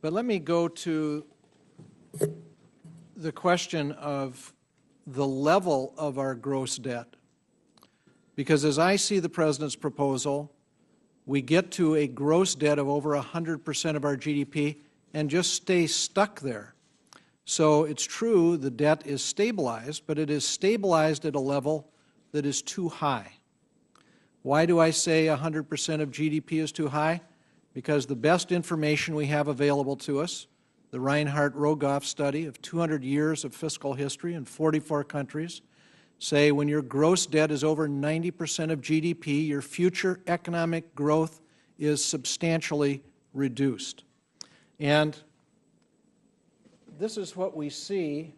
But let me go to the question of the level of our gross debt. Because as I see the President's proposal, we get to a gross debt of over 100% of our GDP and just stay stuck there. So it's true the debt is stabilized, but it is stabilized at a level that is too high. Why do I say 100% of GDP is too high? Because the best information we have available to us, the Reinhardt-Rogoff study of 200 years of fiscal history in 44 countries, say when your gross debt is over 90% of GDP, your future economic growth is substantially reduced. And this is what we see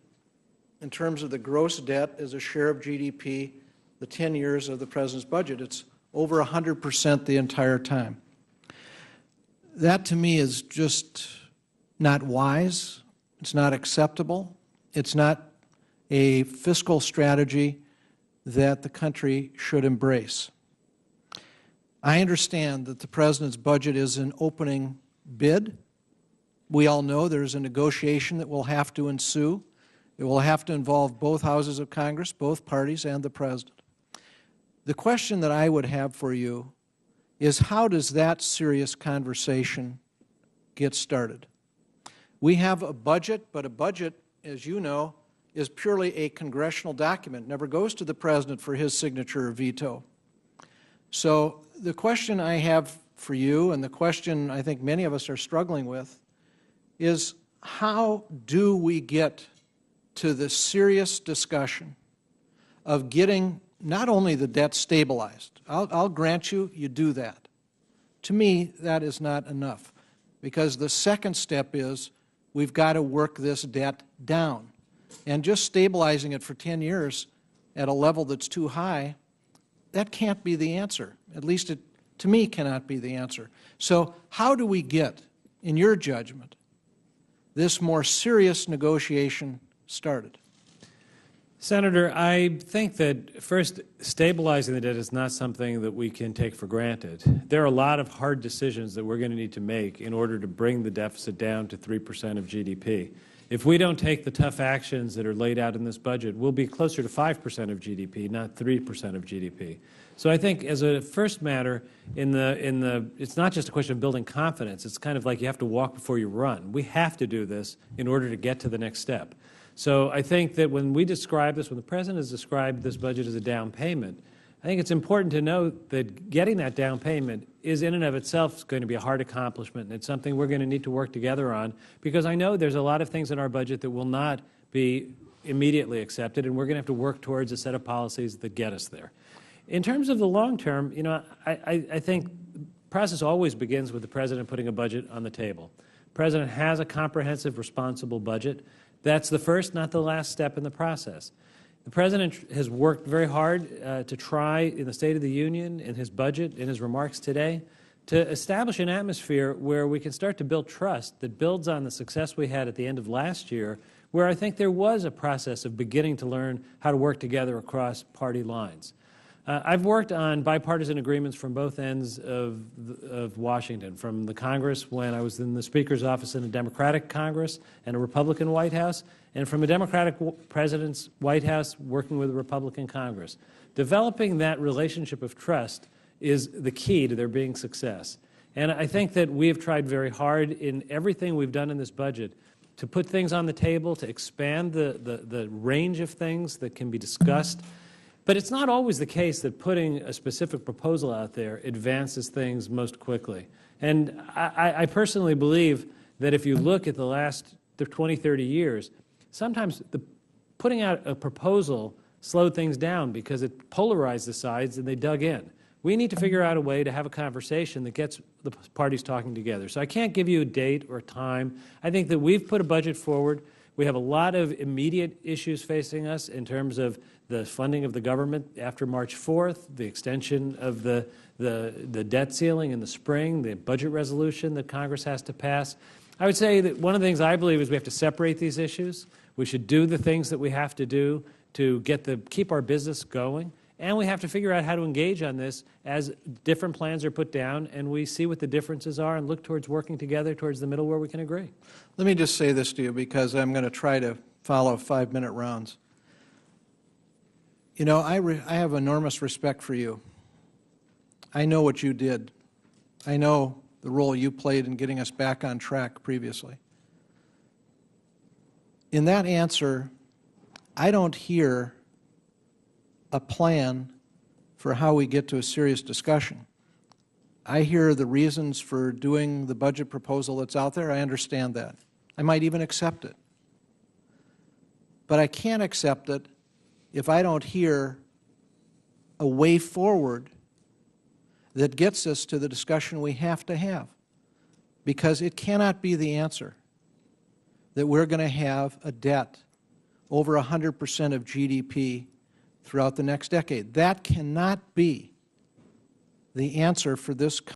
in terms of the gross debt as a share of GDP, the 10 years of the President's budget. It's over 100% the entire time. That, to me, is just not wise. It's not acceptable. It's not a fiscal strategy that the country should embrace. I understand that the President's budget is an opening bid. We all know there's a negotiation that will have to ensue. It will have to involve both houses of Congress, both parties, and the President. The question that I would have for you is, how does that serious conversation get started? We have a budget, but a budget, as you know, is purely a congressional document. It never goes to the President for his signature or veto. So the question I have for you, and the question I think many of us are struggling with, is how do we get to the serious discussion of getting not only the debt stabilized. I'll grant you, you do that. To me, that is not enough, because the second step is we've got to work this debt down. And just stabilizing it for 10 years at a level that's too high, that can't be the answer. At least it, to me, cannot be the answer. So how do we get, in your judgment, this more serious negotiation started? Senator, I think that, first, stabilizing the debt is not something that we can take for granted. There are a lot of hard decisions that we're going to need to make in order to bring the deficit down to 3% of GDP. If we don't take the tough actions that are laid out in this budget, we'll be closer to 5% of GDP, not 3% of GDP. So I think as a first matter, it's not just a question of building confidence. It's kind of like you have to walk before you run. We have to do this in order to get to the next step. So I think that when we describe this, when the President has described this budget as a down payment, I think it's important to note that getting that down payment is in and of itself going to be a hard accomplishment, and it's something we're going to need to work together on, because I know there's a lot of things in our budget that will not be immediately accepted, and we're going to have to work towards a set of policies that get us there. In terms of the long term, you know, I think the process always begins with the President putting a budget on the table. The President has a comprehensive, responsible budget. That's the first, not the last step in the process. The President has worked very hard to try, in the State of the Union, in his budget, in his remarks today, to establish an atmosphere where we can start to build trust that builds on the success we had at the end of last year, where I think there was a process of beginning to learn how to work together across party lines. I've worked on bipartisan agreements from both ends of Washington, from the Congress when I was in the Speaker's office in a Democratic Congress and a Republican White House, and from a Democratic President's White House working with a Republican Congress. Developing that relationship of trust is the key to there being success. And I think that we have tried very hard in everything we've done in this budget to put things on the table, to expand the range of things that can be discussed. But it's not always the case that putting a specific proposal out there advances things most quickly. And I personally believe that if you look at the last 20, 30 years, sometimes putting out a proposal slowed things down because it polarized the sides and they dug in. We need to figure out a way to have a conversation that gets the parties talking together. So I can't give you a date or a time. I think that we've put a budget forward. We have a lot of immediate issues facing us in terms of the funding of the government after March 4th, the extension of the debt ceiling in the spring, the budget resolution that Congress has to pass. I would say that one of the things I believe is we have to separate these issues. We should do the things that we have to do to keep our business going, And we have to figure out how to engage on this as different plans are put down and we see what the differences are and look towards working together towards the middle where we can agree. Let me just say this to you, because I'm going to try to follow 5-minute rounds. You know, I have enormous respect for you. I know what you did. I know the role you played in getting us back on track previously. In that answer, I don't hear a plan for how we get to a serious discussion. I hear the reasons for doing the budget proposal that's out there. I understand that. I might even accept it. But I can't accept it if I don't hear a way forward that gets us to the discussion we have to have. Because it cannot be the answer that we're going to have a debt over 100% of GDP throughout the next decade. That cannot be the answer for this country.